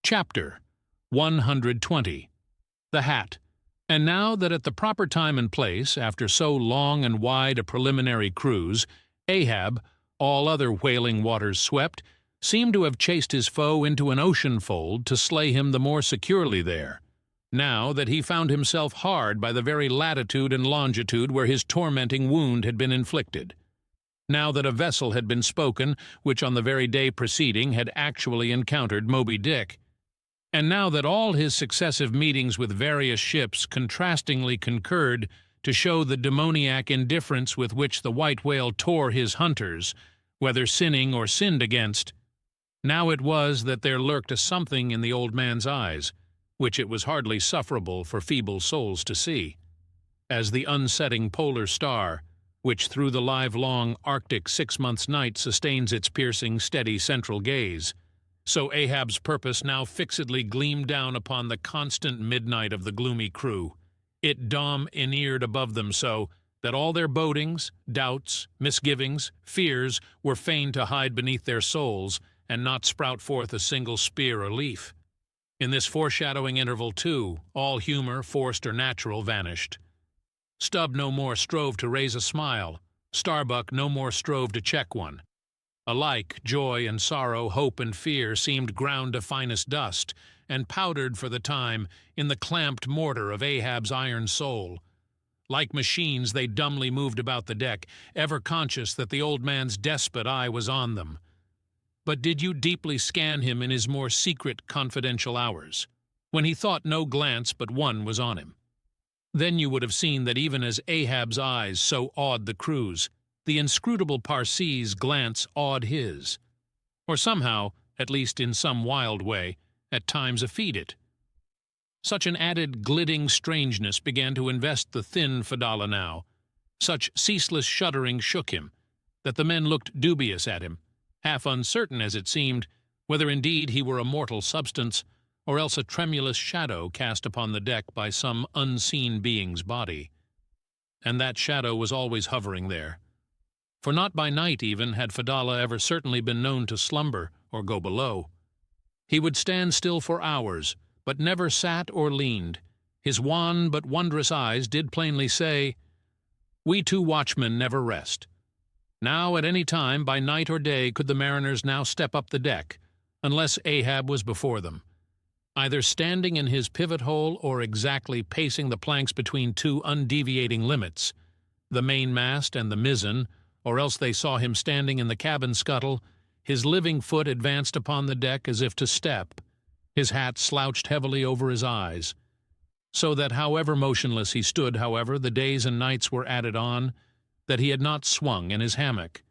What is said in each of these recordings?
Chapter 120. The Hat. And now that at the proper time and place, after so long and wide a preliminary cruise, Ahab, all other whaling waters swept, seemed to have chased his foe into an ocean fold to slay him the more securely there. Now that he found himself hard by the very latitude and longitude where his tormenting wound had been inflicted. Now that a vessel had been spoken which on the very day preceding had actually encountered Moby Dick. And now that all his successive meetings with various ships contrastingly concurred to show the demoniac indifference with which the white whale tore his hunters, whether sinning or sinned against, now it was that there lurked a something in the old man's eyes, which it was hardly sufferable for feeble souls to see, as the unsetting polar star, which through the livelong Arctic 6 months' night sustains its piercing, steady central gaze. So Ahab's purpose now fixedly gleamed down upon the constant midnight of the gloomy crew. It domineered above them so that all their bodings, doubts, misgivings, fears were fain to hide beneath their souls and not sprout forth a single spear or leaf. In this foreshadowing interval, too, all humor, forced or natural, vanished. Stubb no more strove to raise a smile. Starbuck no more strove to check one. Alike, joy and sorrow, hope and fear seemed ground to finest dust, and powdered for the time in the clamped mortar of Ahab's iron soul. Like machines, they dumbly moved about the deck, ever conscious that the old man's despot eye was on them. But did you deeply scan him in his more secret, confidential hours, when he thought no glance but one was on him? Then you would have seen that even as Ahab's eyes so awed the crews, the inscrutable Parsee's glance awed his, or somehow, at least in some wild way, at times effete it. Such an added gliding strangeness began to invest the thin Fedallah now, such ceaseless shuddering shook him, that the men looked dubious at him, half uncertain, as it seemed, whether indeed he were a mortal substance, or else a tremulous shadow cast upon the deck by some unseen being's body. And that shadow was always hovering there. For not by night even had Fedallah ever certainly been known to slumber or go below. He would stand still for hours, but never sat or leaned. His wan but wondrous eyes did plainly say, "We two watchmen never rest." Now at any time, by night or day, could the mariners now step up the deck, unless Ahab was before them, either standing in his pivot hole or exactly pacing the planks between two undeviating limits, the mainmast and the mizzen, or else they saw him standing in the cabin scuttle, his living foot advanced upon the deck as if to step, his hat slouched heavily over his eyes, so that however motionless he stood, however the days and nights were added on, that he had not swung in his hammock.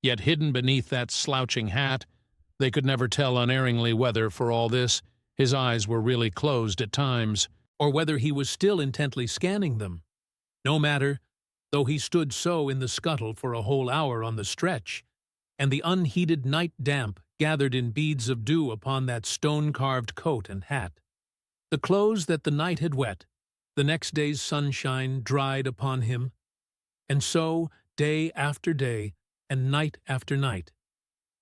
Yet hidden beneath that slouching hat, they could never tell unerringly whether, for all this, his eyes were really closed at times, or whether he was still intently scanning them. No matter, though he stood so in the scuttle for a whole hour on the stretch, and the unheeded night damp gathered in beads of dew upon that stone-carved coat and hat. The clothes that the night had wet, the next day's sunshine dried upon him, and so, day after day, and night after night,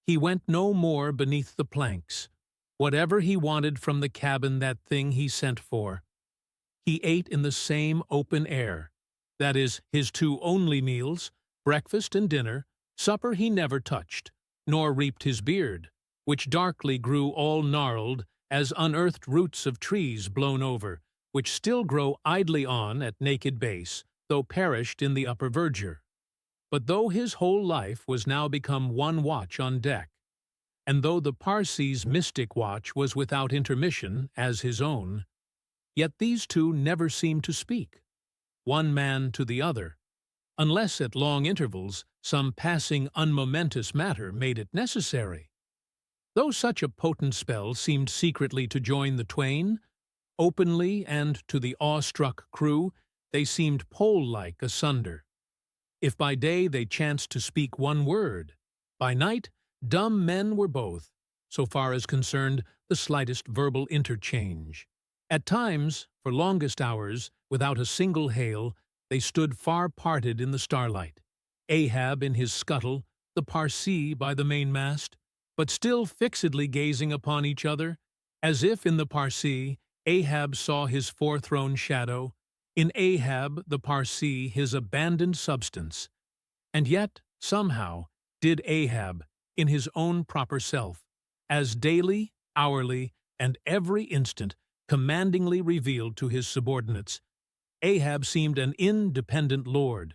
he went no more beneath the planks. Whatever he wanted from the cabin, that thing he sent for. He ate in the same open air. That is, his two only meals, breakfast and dinner. Supper he never touched, nor reaped his beard, which darkly grew all gnarled as unearthed roots of trees blown over, which still grow idly on at naked base, though perished in the upper verdure. But though his whole life was now become one watch on deck, and though the Parsee's mystic watch was without intermission as his own, yet these two never seemed to speak, one man to the other, unless at long intervals some passing unmomentous matter made it necessary. Though such a potent spell seemed secretly to join the twain, openly and to the awe-struck crew they seemed pole-like asunder. If by day they chanced to speak one word, by night dumb men were both, so far as concerned the slightest verbal interchange. At times, for longest hours, without a single hail, they stood far parted in the starlight, Ahab in his scuttle, the Parsee by the mainmast, but still fixedly gazing upon each other, As if in the Parsi, Ahab saw his four-thrown shadow, in Ahab the Parsi his abandoned substance, and yet, somehow, did Ahab, in his own proper self, as daily, hourly, and every instant commandingly revealed to his subordinates, Ahab seemed an independent lord,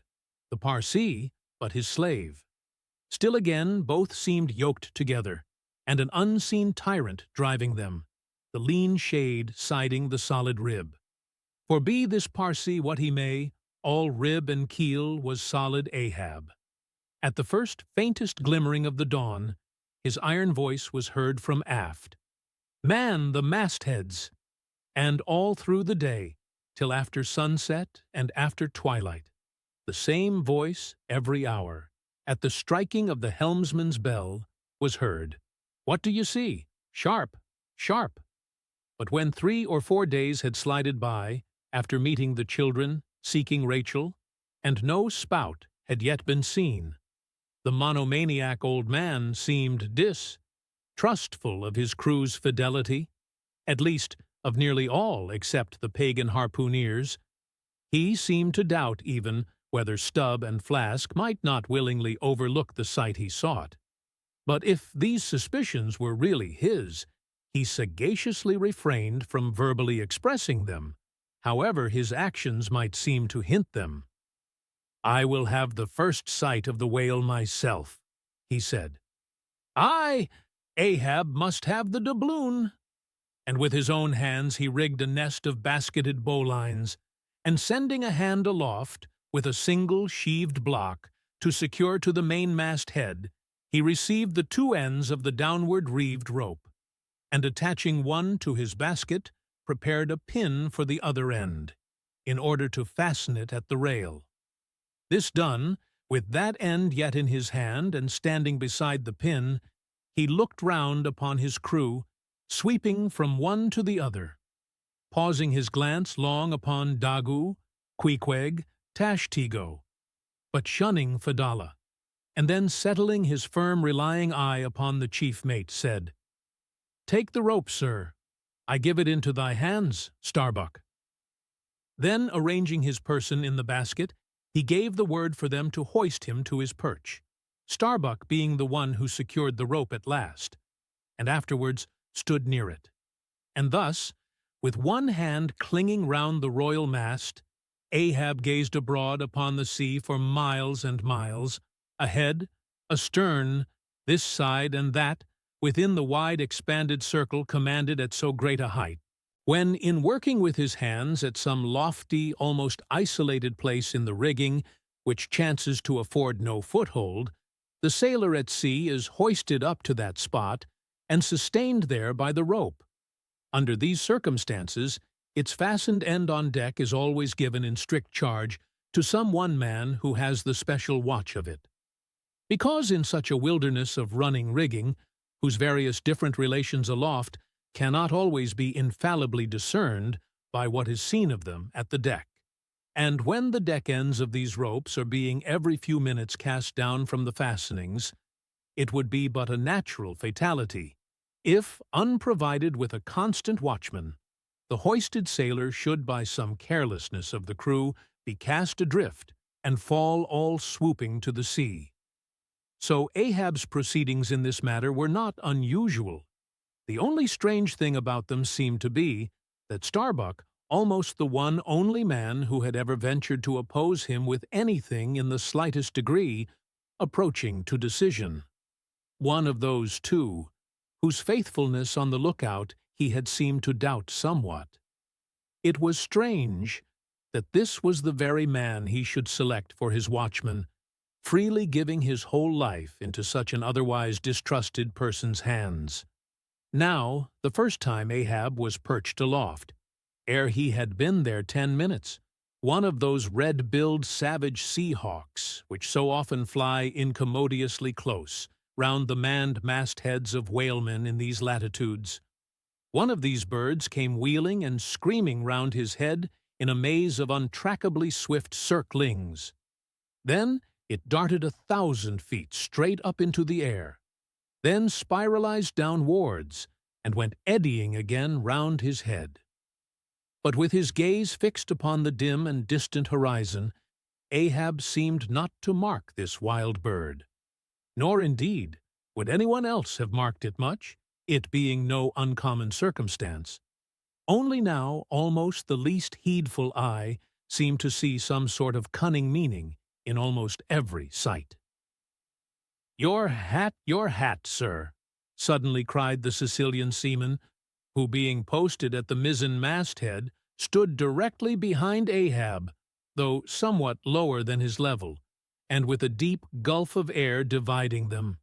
the Parsi but his slave. Still again both seemed yoked together, and an unseen tyrant driving them, the lean shade siding the solid rib. For be this Parsi what he may, all rib and keel was solid Ahab. At the first faintest glimmering of the dawn, his iron voice was heard from aft. "Man the mastheads!" And all through the day, till after sunset and after twilight, the same voice every hour, at the striking of the helmsman's bell, was heard. "What do you see? Sharp! Sharp!" But when 3 or 4 days had slided by, after meeting the children, seeking Rachel, and no spout had yet been seen, the monomaniac old man seemed distrustful of his crew's fidelity, at least of nearly all except the pagan harpooneers. He seemed to doubt even whether Stubb and Flask might not willingly overlook the sight he sought. But if these suspicions were really his, he sagaciously refrained from verbally expressing them, however his actions might seem to hint them. "I will have the first sight of the whale myself," he said. "Aye, Ahab must have the doubloon." And with his own hands he rigged a nest of basketed bowlines, and sending a hand aloft, with a single sheaved block, to secure to the mainmast head, he received the 2 ends of the downward reeved rope, and attaching one to his basket, prepared a pin for the other end, in order to fasten it at the rail. This done, with that end yet in his hand and standing beside the pin, he looked round upon his crew, sweeping from one to the other, pausing his glance long upon Dagu, Queequeg, Tashtego, but shunning Fadalla, and then settling his firm relying eye upon the chief mate, said, "Take the rope, sir. I give it into thy hands, Starbuck." Then, arranging his person in the basket, he gave the word for them to hoist him to his perch, Starbuck being the one who secured the rope at last, and afterwards stood near it. And thus, with one hand clinging round the royal mast, Ahab gazed abroad upon the sea for miles and miles, ahead, astern, this side and that, within the wide expanded circle commanded at so great a height, when, in working with his hands at some lofty, almost isolated place in the rigging, which chances to afford no foothold, the sailor at sea is hoisted up to that spot and sustained there by the rope. Under these circumstances, its fastened end on deck is always given in strict charge to some one man who has the special watch of it. Because in such a wilderness of running rigging, whose various different relations aloft cannot always be infallibly discerned by what is seen of them at the deck, and when the deck ends of these ropes are being every few minutes cast down from the fastenings, it would be but a natural fatality if, unprovided with a constant watchman, the hoisted sailor should by some carelessness of the crew be cast adrift and fall all swooping to the sea. So Ahab's proceedings in this matter were not unusual. The only strange thing about them seemed to be that Starbuck, almost the one only man who had ever ventured to oppose him with anything in the slightest degree approaching to decision, one of those two, whose faithfulness on the lookout he had seemed to doubt somewhat. It was strange that this was the very man he should select for his watchman, freely giving his whole life into such an otherwise distrusted person's hands. Now, the first time Ahab was perched aloft, ere he had been there 10 minutes, one of those red-billed savage sea-hawks which so often fly incommodiously close round the manned mastheads of whalemen in these latitudes. One of these birds came wheeling and screaming round his head in a maze of untrackably swift circlings. Then it darted 1,000 feet straight up into the air, then spiralized downwards, and went eddying again round his head. But with his gaze fixed upon the dim and distant horizon, Ahab seemed not to mark this wild bird. Nor, indeed, would anyone else have marked it much, it being no uncommon circumstance. Only now almost the least heedful eye seemed to see some sort of cunning meaning in almost every sight. Your hat, sir," suddenly cried the Sicilian seaman, who, being posted at the mizzen masthead, stood directly behind Ahab, though somewhat lower than his level, and with a deep gulf of air dividing them.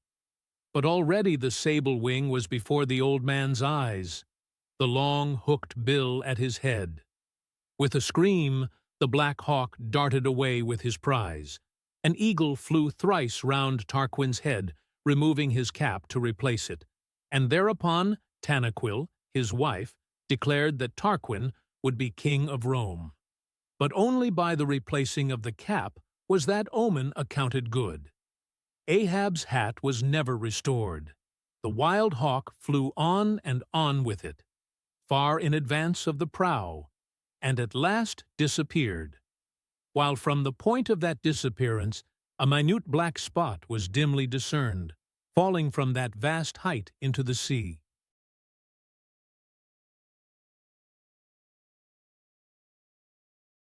But already the sable wing was before the old man's eyes, the long hooked bill at his head. With a scream, the black hawk darted away with his prize. An eagle flew thrice round Tarquin's head, removing his cap to replace it, and thereupon Tanaquil, his wife, declared that Tarquin would be king of Rome. But only by the replacing of the cap was that omen accounted good. Ahab's hat was never restored. The wild hawk flew on and on with it, far in advance of the prow, and at last disappeared, while from the point of that disappearance a minute black spot was dimly discerned, falling from that vast height into the sea.